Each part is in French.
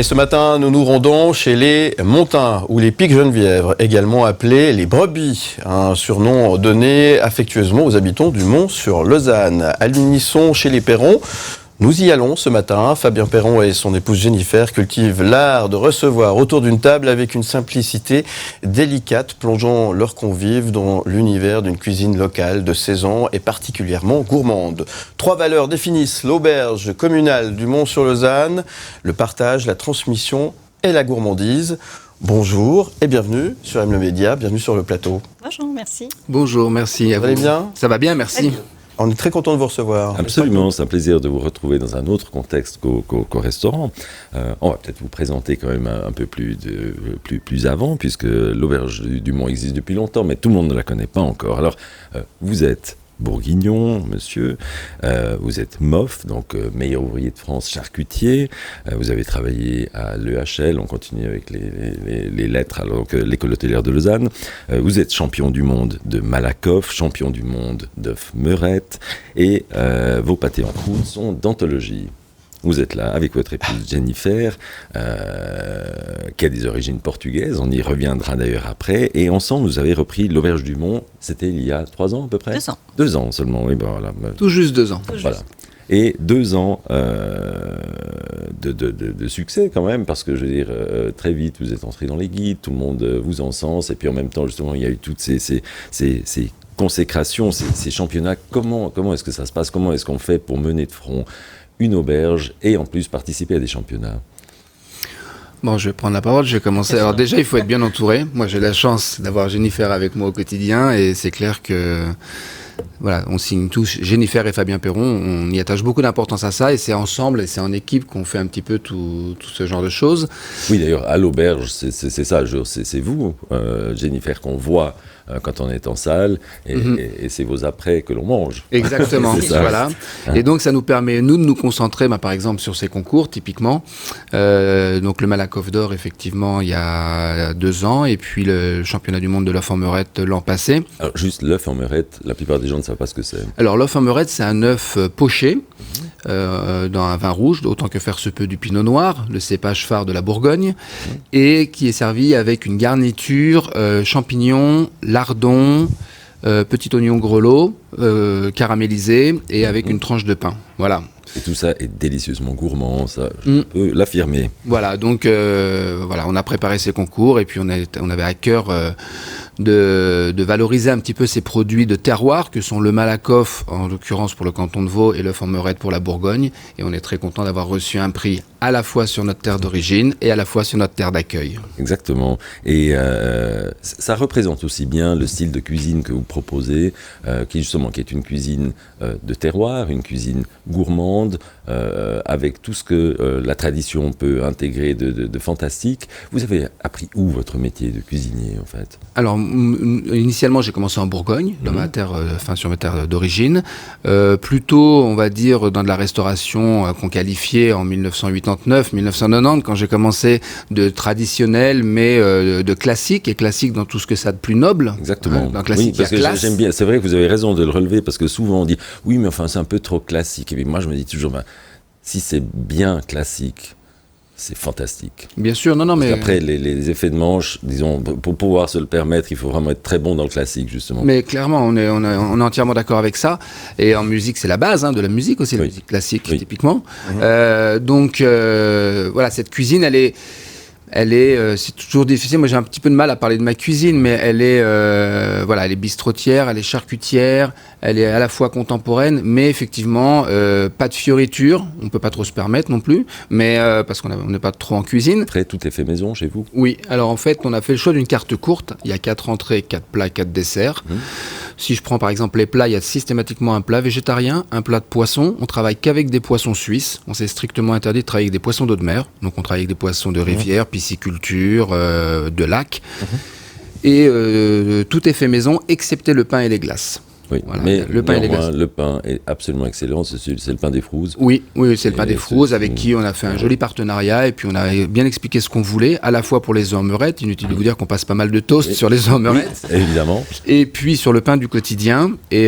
Et ce matin, nous nous rendons chez les Montins, ou les Pics Genevièvre, également appelés les Brebis, un surnom donné affectueusement aux habitants du Mont-sur-Lausanne. À l'unisson chez les Perron, nous y allons ce matin. Fabien Perron et son épouse Jennifer cultivent l'art de recevoir autour d'une table avec une simplicité délicate, plongeant leurs convives dans l'univers d'une cuisine locale de saison et particulièrement gourmande. 3 valeurs définissent l'auberge communale du Mont-sur-Lausanne: le partage, la transmission et la gourmandise. Bonjour et bienvenue sur M Le Média, bienvenue sur le plateau. Bonjour, merci. Bonjour, merci à vous. Vous allez bien ? Ça va bien, merci. On est très content de vous recevoir. Absolument, c'est un plaisir de vous retrouver dans un autre contexte qu'au restaurant. On va peut-être vous présenter quand même un peu plus avant, puisque l'auberge du Mont existe depuis longtemps, mais tout le monde ne la connaît pas encore. Alors, vous êtes bourguignon, monsieur, vous êtes MOF, donc meilleur ouvrier de France, charcutier, vous avez travaillé à l'EHL, on continue avec les lettres, alors donc l'école hôtelière de Lausanne, vous êtes champion du monde de Malakoff, champion du monde d'œufs Meurette, et vos pâtés en croûte sont d'anthologie. Vous êtes là avec votre épouse Jennifer, qui a des origines portugaises, on y reviendra d'ailleurs après, et ensemble vous avez repris l'auberge du Mont, c'était il y a 3 ans à peu près ? 2 ans. 2 ans seulement, oui, ben voilà. Tout juste 2 ans. Voilà. Et 2 ans de succès quand même, parce que je veux dire, très vite vous êtes entré dans les guides, tout le monde vous encense, et puis en même temps justement il y a eu toutes ces consécrations, ces championnats. Comment est-ce que ça se passe ? Comment est-ce qu'on fait pour mener de front une auberge et en plus participer à des championnats ? Bon, je vais prendre la parole, je vais commencer. Alors déjà, il faut être bien entouré. Moi, j'ai la chance d'avoir Jennifer avec moi au quotidien, et c'est clair que voilà, on signe tous, Jennifer et Fabien Perron, on y attache beaucoup d'importance à ça, et c'est ensemble et c'est en équipe qu'on fait un petit peu tout ce genre de choses. Oui, d'ailleurs, à l'auberge, c'est ça, c'est vous, Jennifer, qu'on voit quand on est en salle, et c'est vos après que l'on mange. Exactement, voilà. Et donc ça nous permet, nous, de nous concentrer, par exemple, sur ces concours, typiquement. Donc le Malakoff d'or, effectivement, il y a 2 ans, et puis le championnat du monde de l'œuf en Meurette l'an passé. Alors juste l'œuf en Meurette, la plupart des gens ne savent pas ce que c'est. Alors l'œuf en Meurette, c'est un œuf poché dans un vin rouge, autant que faire se peut du pinot noir, le cépage phare de la Bourgogne, et qui est servi avec une garniture champignons, lardons, petit oignon grelot, caramélisé, et avec une tranche de pain. Voilà. Et tout ça est délicieusement gourmand, ça, je peux l'affirmer. Voilà, donc voilà, on a préparé ces concours, et puis on avait à cœur de valoriser un petit peu ces produits de terroir que sont le Malakoff, en l'occurrence pour le canton de Vaud, et l'œuf en Meurette pour la Bourgogne. Et on est très content d'avoir reçu un prix à la fois sur notre terre d'origine et à la fois sur notre terre d'accueil. Exactement. Et ça représente aussi bien le style de cuisine que vous proposez, qui est une cuisine de terroir, une cuisine gourmande, avec tout ce que la tradition peut intégrer de fantastique. Vous avez appris où votre métier de cuisinier, en fait ? Alors, initialement, j'ai commencé en Bourgogne, dans ma terre, sur ma terre d'origine. Plutôt, on va dire, dans de la restauration qu'on qualifiait en 1989-1990, quand j'ai commencé de traditionnel, mais de classique, et classique dans tout ce que ça a de plus noble. Exactement. Dans classique, oui, parce que j'aime bien. C'est vrai que vous avez raison de le relever, parce que souvent on dit oui, mais enfin c'est un peu trop classique. Et puis moi je me dis toujours, si c'est bien classique, c'est fantastique. Bien sûr, non, mais... Après, les effets de manche, disons, pour pouvoir se le permettre, il faut vraiment être très bon dans le classique, justement. Mais clairement, on est entièrement d'accord avec ça. Et en musique, c'est la base de la musique aussi, la musique classique, typiquement. Donc, voilà, cette cuisine, c'est toujours difficile. Moi, j'ai un petit peu de mal à parler de ma cuisine, mais elle est bistrotière, elle est charcutière, elle est à la fois contemporaine, mais effectivement, pas de fioritures. On peut pas trop se permettre non plus, mais parce qu'on n'est pas trop en cuisine. Après, tout est fait maison chez vous ? Oui. Alors, en fait, on a fait le choix d'une carte courte. Il y a 4 entrées, 4 plats, 4 desserts. Si je prends par exemple les plats, il y a systématiquement un plat végétarien, un plat de poisson. On travaille qu'avec des poissons suisses. On s'est strictement interdit de travailler avec des poissons d'eau de mer. Donc on travaille avec des poissons de rivière, pisciculture, de lac. Et tout est fait maison, excepté le pain et les glaces. Oui, Voilà, mais le pain et les glaces. le pain est absolument excellent. C'est le pain des Frouzes. Oui, c'est le pain des Frouzes avec c'est- qui on a fait un joli partenariat et puis on a bien expliqué ce qu'on voulait, à la fois pour les œufs en meurette, inutile de vous dire qu'on passe pas mal de toast sur les œufs en meurette, Évidemment. et puis sur le pain du quotidien, et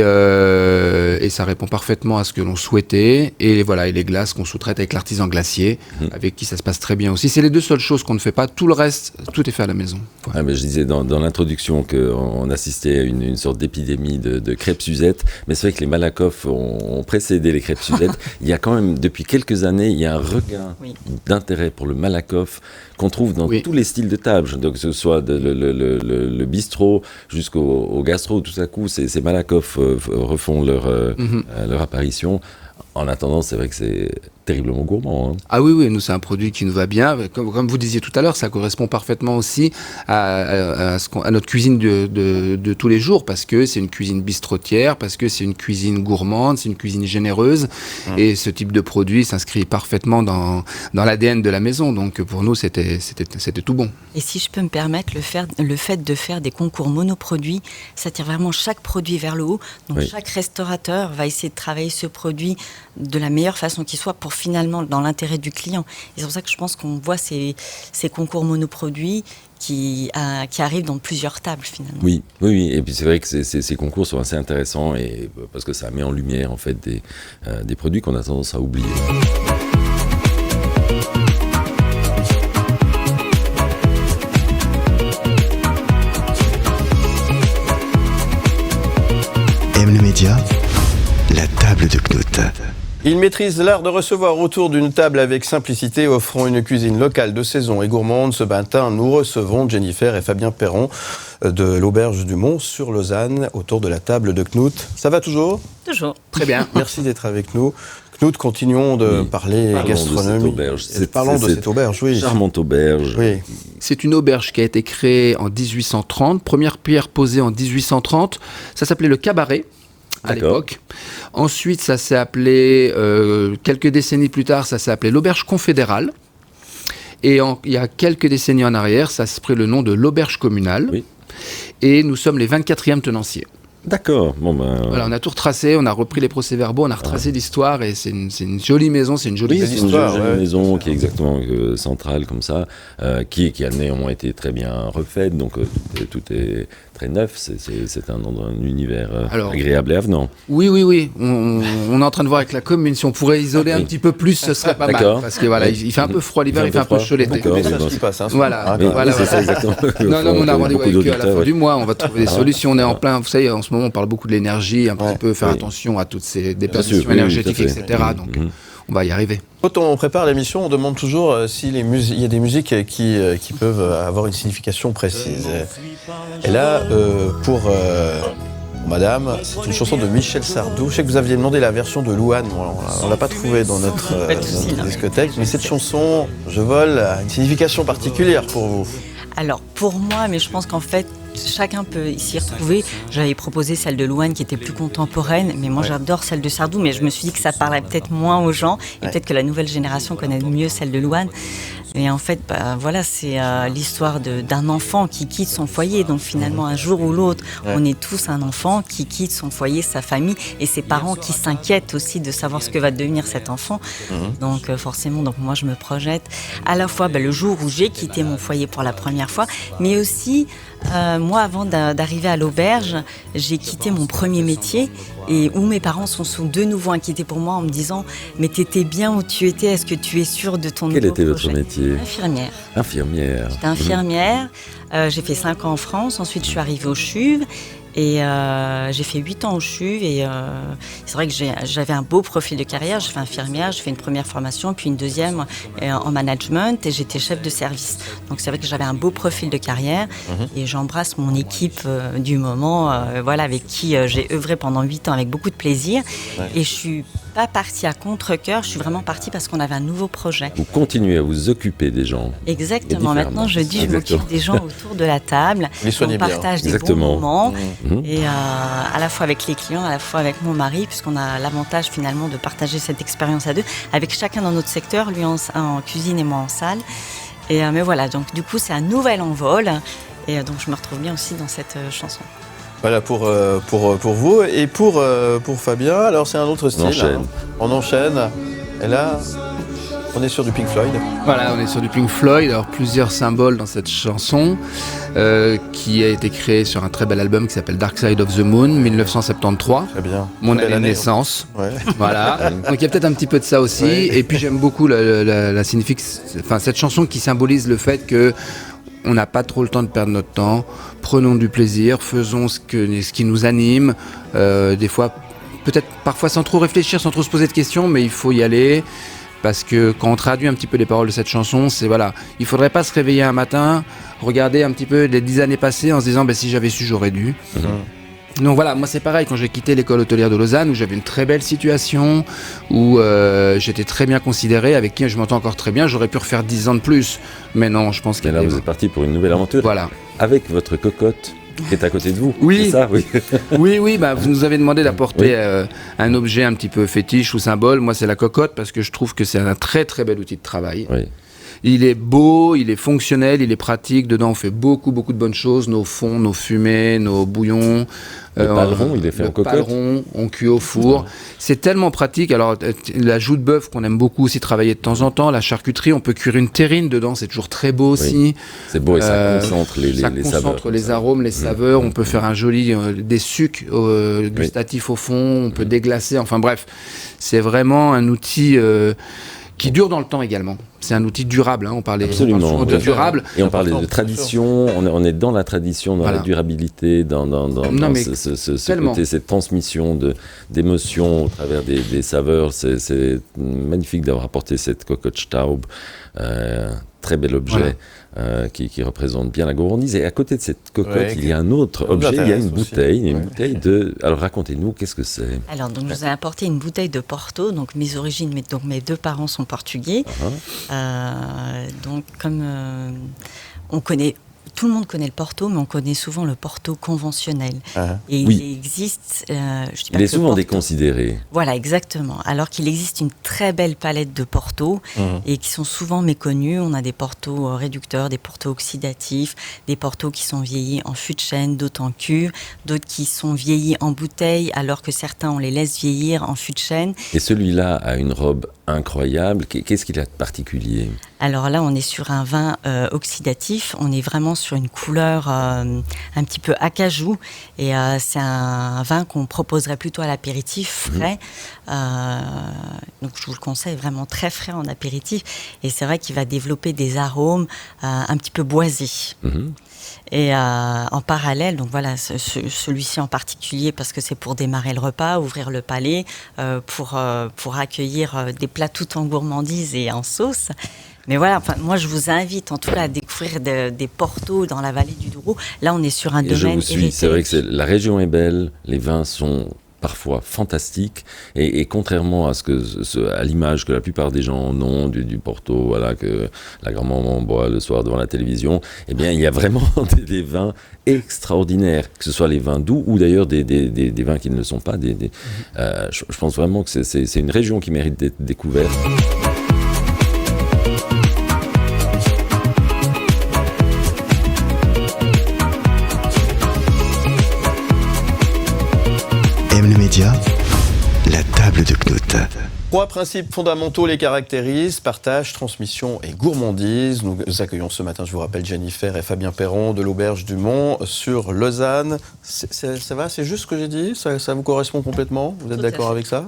ça répond parfaitement à ce que l'on souhaitait, et voilà, et les glaces qu'on sous-traite avec l'artisan glacier, avec qui ça se passe très bien aussi. C'est les deux seules choses qu'on ne fait pas, tout le reste, tout est fait à la maison. Voilà. Ah, mais je disais dans l'introduction qu'on assistait à une sorte d'épidémie de crêpes Suzette, mais c'est vrai que les Malakoff ont précédé les crêpes Suzette. Il y a quand même, depuis quelques années, il y a un regain d'intérêt pour le Malakoff qu'on trouve dans tous les styles de table, donc que ce soit le bistrot jusqu'au gastro, tout à coup, ces Malakoff refont leur apparition. En attendant, c'est vrai que c'est terriblement gourmand. Hein. Ah oui, nous c'est un produit qui nous va bien. Comme vous disiez tout à l'heure, ça correspond parfaitement aussi à notre cuisine de tous les jours, parce que c'est une cuisine bistrotière, parce que c'est une cuisine gourmande, c'est une cuisine généreuse, et ce type de produit s'inscrit parfaitement dans l'ADN de la maison. Donc pour nous, c'était tout bon. Et si je peux me permettre, le fait de faire des concours monoproduits, ça tire vraiment chaque produit vers le haut. Donc chaque restaurateur va essayer de travailler ce produit de la meilleure façon qui soit pour finalement dans l'intérêt du client. Et c'est pour ça que je pense qu'on voit ces concours monoproduits qui arrivent dans plusieurs tables finalement. Oui. Et puis c'est vrai que ces concours sont assez intéressants et parce que ça met en lumière en fait des produits qu'on a tendance à oublier. M le Média, la table de Knut. Il maîtrise l'art de recevoir autour d'une table avec simplicité, offrant une cuisine locale de saison et gourmande. Ce matin, nous recevons Jennifer et Fabien Perron de l'Auberge du Mont sur Lausanne, autour de la table de Knut. Ça va toujours ? Toujours. Très bien. Merci d'être avec nous. Knut, continuons de parler gastronomie. Parlons de cette auberge, oui. Charmante auberge. Oui. C'est une auberge qui a été créée en 1830, première pierre posée en 1830. Ça s'appelait le Cabaret à l'époque. Ensuite, ça s'est appelé, quelques décennies plus tard, ça s'est appelé l'Auberge Confédérale. Et il y a quelques décennies en arrière, ça s'est pris le nom de l'Auberge Communale. Oui. Et nous sommes les 24e tenanciers. D'accord. Voilà, on a tout retracé, on a repris les procès-verbaux, on a retracé l'histoire et c'est une jolie maison, c'est une jolie histoire. C'est une jolie maison qui est exactement centrale comme ça, qui a néanmoins été très bien refaite, donc tout est très neuf, c'est un univers agréable et avenant. Oui, on est en train de voir avec la commune, si on pourrait isoler un petit peu plus, ce serait pas mal, parce que voilà, il fait un peu froid l'hiver, il fait un peu chaud l'été. Voilà, c'est ça exactement. Non, on a rendez-vous avec eux à la fin du mois, on va trouver des solutions, on est en plein, vous savez, en ce moment on parle beaucoup de l'énergie, un petit peu faire attention à toutes ces déperditions énergétiques, etc. Donc on va y arriver. Quand on prépare l'émission, on demande toujours s'il y a des musiques qui peuvent avoir une signification précise. Et là, pour Madame, c'est une chanson de Michel Sardou. Je sais que vous aviez demandé la version de Louane, on ne l'a pas trouvée dans notre discothèque, mais cette chanson, Je vole, a une signification particulière pour vous. Alors pour moi, mais je pense qu'en fait, chacun peut s'y retrouver. J'avais proposé celle de Louane qui était plus contemporaine, mais moi j'adore celle de Sardou, mais je me suis dit que ça parlerait peut-être moins aux gens, et peut-être que la nouvelle génération connaît mieux celle de Louane. Et en fait, voilà, c'est l'histoire d'un enfant qui quitte son foyer. Donc finalement, un jour ou l'autre, on est tous un enfant qui quitte son foyer, sa famille, et ses parents qui s'inquiètent aussi de savoir ce que va devenir cet enfant. Donc forcément, moi je me projette à la fois le jour où j'ai quitté mon foyer pour la première fois, mais aussi moi, avant d'arriver à l'auberge, j'ai quitté mon premier métier et où mes parents sont de nouveau inquiétés pour moi en me disant « Mais t'étais bien où tu étais, est-ce que tu es sûre de ton nouveau projet ?» Quel était votre métier ? Infirmière. Infirmière. J'étais infirmière, j'ai fait 5 ans en France, ensuite je suis arrivée au CHUV. Et j'ai fait 8 ans au CHUV et c'est vrai que j'avais un beau profil de carrière. J'ai fait infirmière, j'ai fait une première formation, puis une deuxième en management et j'étais chef de service. Donc c'est vrai que j'avais un beau profil de carrière et j'embrasse mon équipe du moment, avec qui j'ai œuvré pendant 8 ans avec beaucoup de plaisir. Et je suis pas partie à contre-cœur, je suis vraiment partie parce qu'on avait un nouveau projet. Vous continuez à vous occuper des gens. Exactement, maintenant je m'occupe des gens autour de la table, on partage des bons moments. Et à la fois avec les clients, à la fois avec mon mari, puisqu'on a l'avantage finalement de partager cette expérience à deux, avec chacun dans notre secteur, lui en cuisine et moi en salle. Mais voilà, donc du coup c'est un nouvel envol, et donc je me retrouve bien aussi dans cette chanson. Voilà pour vous et pour Fabien. Alors c'est un autre style. On enchaîne. On enchaîne. Et là, on est sur du Pink Floyd. Voilà, on est sur du Pink Floyd. Alors plusieurs symboles dans cette chanson qui a été créée sur un très bel album qui s'appelle Dark Side of the Moon, 1973. Très bien. Mon Très année belle de naissance. Ouais. Voilà. Donc il y a peut-être un petit peu de ça aussi. Ouais. Et puis j'aime beaucoup la cette chanson qui symbolise le fait que on n'a pas trop le temps de perdre notre temps. Prenons du plaisir, faisons ce qui nous anime. Des fois, peut-être parfois sans trop réfléchir, sans trop se poser de questions, mais il faut y aller. Parce que quand on traduit un petit peu les paroles de cette chanson, c'est voilà, il faudrait pas se réveiller un matin, regarder un petit peu les 10 années passées en se disant si j'avais su, j'aurais dû. Donc voilà, moi c'est pareil, quand j'ai quitté l'école hôtelière de Lausanne, où j'avais une très belle situation, où j'étais très bien considéré, avec qui je m'entends encore très bien, j'aurais pu refaire 10 ans de plus. Mais non, je pense Mais là, vous êtes parti pour une nouvelle aventure. Voilà. Avec votre cocotte qui est à côté de vous. Oui. C'est ça, oui. Oui, vous nous avez demandé d'apporter un objet un petit peu fétiche ou symbole. Moi, c'est la cocotte, parce que je trouve que c'est un très très bel outil de travail. Oui. Il est beau, il est fonctionnel, il est pratique. Dedans, on fait beaucoup de bonnes choses. Nos fonds, nos fumées, nos bouillons. Le paleron, il est fait en cocotte. Le paleron, on cuit au four. C'est tellement pratique. Alors, la joue de bœuf qu'on aime beaucoup aussi travailler de temps en temps. La charcuterie, on peut cuire une terrine dedans. C'est toujours très beau aussi. C'est beau et ça concentre les ça saveurs. concentre les arômes, les saveurs. On peut faire un joli des sucs gustatifs au fond. On peut déglacer. Enfin bref, c'est vraiment un outil qui dure dans le temps également. C'est un outil durable, on parlait souvent de durable. Et on parlait de tradition, on est dans la tradition, dans la durabilité, dans ce côté, cette transmission d'émotions au travers des saveurs. C'est magnifique d'avoir apporté cette cocotte Staub, très bel objet. Qui représente bien la gourmandise. Et à côté de cette cocotte, il y a un autre objet, il y a une bouteille, bouteille de... Alors racontez-nous, qu'est-ce que c'est ? Alors, donc, je vous ai apporté une bouteille de Porto, donc mes origines, donc mes deux parents sont portugais. Donc, comme on connaît... Tout le monde connaît le Porto, mais on connaît souvent le Porto conventionnel. Et il existe... je dis pas il est que souvent Porto, déconsidéré. Voilà, exactement. Alors qu'il existe une très belle palette de Porto et qui sont souvent méconnus. On a des Portos réducteurs, des Portos oxydatifs, des Portos qui sont vieillis en fût de chêne, d'autres en cuve, d'autres qui sont vieillis en bouteille, alors que certains, on les laisse vieillir en fût de chêne. Et celui-là a une robe incroyable. Qu'est-ce qu'il a de particulier ? Alors là, on est sur un vin oxydatif. On est vraiment sur une couleur un petit peu acajou. Et c'est un vin qu'on proposerait plutôt à l'apéritif frais. Donc je vous le conseille, vraiment très frais en apéritif. Et c'est vrai qu'il va développer des arômes un petit peu boisés. Et en parallèle, donc voilà, celui-ci en particulier, parce que c'est pour démarrer le repas, ouvrir le palais, pour accueillir des plats tout en gourmandise et en sauce. Mais voilà, moi je vous invite en tout cas à découvrir des Portos dans la vallée du Douro. Là, on est sur un domaine je vous suis, héritage. c'est vrai que la région est belle, les vins sont parfois fantastiques, et contrairement à l'image que la plupart des gens en ont du Porto, voilà, que la grand-maman boit le soir devant la télévision, eh bien il y a vraiment des vins extraordinaires, que ce soit les vins doux ou d'ailleurs des vins qui ne le sont pas. Je pense vraiment que c'est une région qui mérite d'être découverte. Le média, la table de Knut. 3 principes fondamentaux les caractérisent: partage, transmission et gourmandise. Nous accueillons ce matin, je vous rappelle, Jennifer et Fabien Perron de l'Auberge du Mont sur Lausanne. Ça va, c'est juste ce que j'ai dit? Ça vous correspond complètement? Vous êtes d'accord avec ça?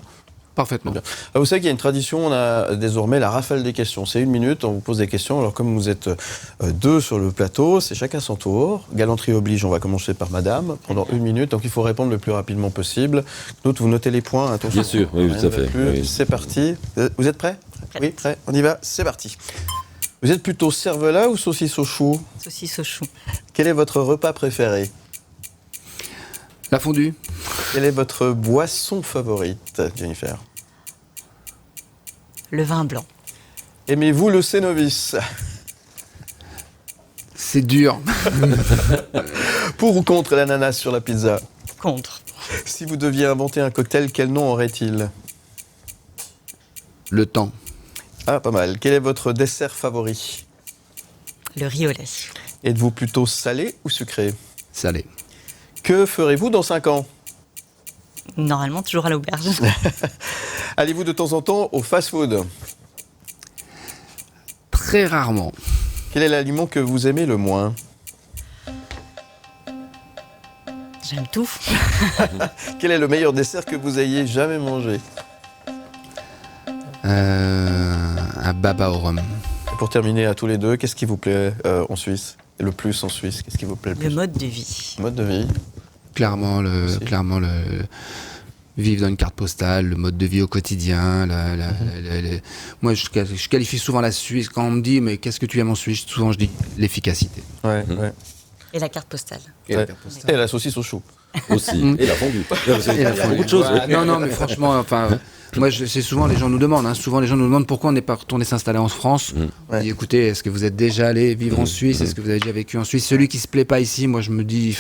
Parfaitement. Vous savez qu'il y a une tradition, on a désormais la rafale des questions. C'est 1 minute, on vous pose des questions. Alors comme vous êtes 2 sur le plateau, c'est chacun son tour. Galanterie oblige, on va commencer par madame pendant 1 minute. Donc il faut répondre le plus rapidement possible. D'autres, vous notez les points. Attention. Bien sûr, oui, tout à fait. Oui. C'est parti. Vous êtes prêts? Oui, prêts. On y va, c'est parti. Vous êtes plutôt cervelas ou saucisse au chou? Saucisse au chou. Quel est votre repas préféré? La fondue. Quelle est votre boisson favorite, Jennifer? Le vin blanc. Aimez-vous le cénovis? C'est dur. Pour ou contre l'ananas sur la pizza? Contre. Si vous deviez inventer un cocktail, quel nom aurait-il? Le temps. Ah, pas mal. Quel est votre dessert favori? Le riz au lait. Êtes-vous plutôt salé ou sucré? Salé. Que ferez-vous dans 5 ans? Normalement, toujours à l'auberge. Allez-vous de temps en temps au fast-food? Très rarement. Quel est l'aliment que vous aimez le moins? J'aime tout. Quel est le meilleur dessert que vous ayez jamais mangé? Un baba au rhum. Et pour terminer à tous les deux, qu'est-ce qui vous plaît en Suisse? Le plus en Suisse, qu'est-ce qui vous plaît le plus? Le mode de vie. Mode de vie. Clairement, vivre dans une carte postale, le mode de vie au quotidien. Moi, je qualifie souvent la Suisse. Quand on me dit, mais qu'est-ce que tu aimes en Suisse? Souvent, je dis l'efficacité. Ouais. Et la carte postale. Et Ouais. Et la saucisse au chou. Aussi. Et la fondue. Il y a beaucoup de choses. Ouais, non, mais franchement, enfin, moi, c'est souvent les gens nous demandent. Souvent, les gens nous demandent pourquoi on n'est pas retourné s'installer en France. Ouais. Je dis, écoutez, est-ce que vous êtes déjà allé vivre en Suisse? Est-ce que vous avez déjà vécu en Suisse? Celui qui se plaît pas ici, moi, je me dis,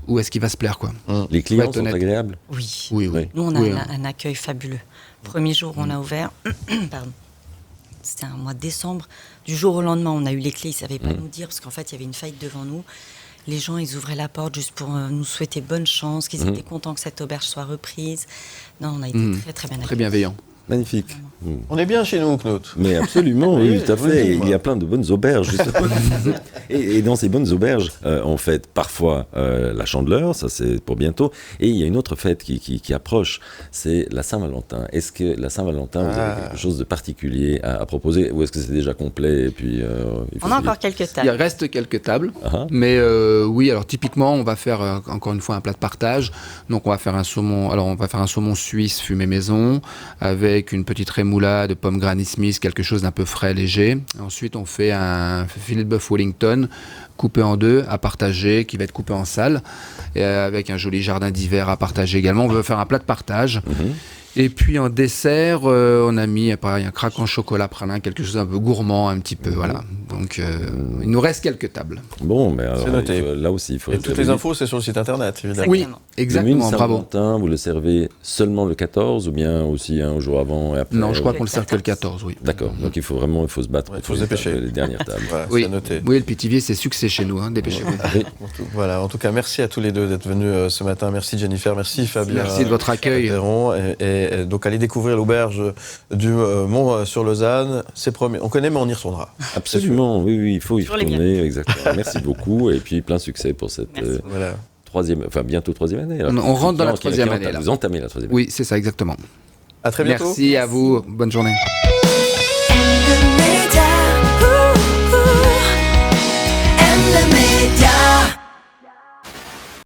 où est-ce qu'il va se plaire, quoi? Les Faut clients être sont honnête. agréables. Oui. Oui. Nous, on a Oui, un accueil fabuleux. Premier jour, on a ouvert. Pardon. C'était un mois de décembre. Du jour au lendemain, on a eu les clés. Ils ne savaient pas nous dire parce qu'en fait, il y avait une faillite devant nous. Les gens, ils ouvraient la porte juste pour nous souhaiter bonne chance, qu'ils étaient contents que cette auberge soit reprise. Non, on a été très, très bien Très accueillis. bienveillant. Magnifique. On est bien chez nous, Knut. Mais absolument, oui, tout à oui, fait. oui, Il y a plein de bonnes auberges, justement. et dans ces bonnes auberges, on fête parfois la Chandeleur, ça c'est pour bientôt. Et il y a une autre fête qui approche, c'est la Saint-Valentin. Est-ce que la Saint-Valentin, vous avez quelque chose de particulier à proposer, ou est-ce que c'est déjà complet et puis, il faut On a finir encore quelques Il tables. reste quelques tables, Ah. mais oui. Alors typiquement, on va faire encore une fois un plat de partage. Donc on va faire un saumon. Alors on va faire un saumon suisse fumé maison avec une petite rémoulade de pommes Granny Smith, quelque chose d'un peu frais, léger. Ensuite, on fait un filet de bœuf Wellington coupé en deux à partager, qui va être coupé en salles, et avec un joli jardin d'hiver à partager également. On veut faire un plat de partage. Et puis en dessert, on a mis pareil, un craquant chocolat pralin, quelque chose un peu gourmand, un petit peu, voilà. Donc il nous reste quelques tables. Bon, mais alors, C'est noté. là aussi, il faut Et toutes les infos, c'est sur le site internet, évidemment. Oui, Exactement. exactement, le bravo. Saint-Valentin, vous le servez seulement le 14 ou bien aussi un jour avant et après? Non, je crois Le qu'on le sert que le 14. 14, oui. D'accord, donc il faut se battre. Ouais, pour faut se les dépêcher. tables, les dernières tables. Voilà, Oui. c'est noté. Oui, le Pithiviers, c'est succès chez nous, dépêchez-vous. Oui. Voilà, en tout cas, merci à tous les deux d'être venus ce matin. Merci Jennifer, merci Fabien. Merci de votre accueil. Perron. Et donc, allez découvrir l'auberge du Mont sur Lausanne. C'est promis. On connaît, mais on y retournera. Absolument, oui, il faut y Toujours les retourner, exactement. Merci beaucoup et puis plein succès pour cette Merci. Voilà. bientôt troisième année. alors. On rentre dans la Qui- troisième qui année, là. Vous entamez la troisième année. Oui, c'est ça, exactement. À très bientôt. Merci à vous. Bonne journée. The Média.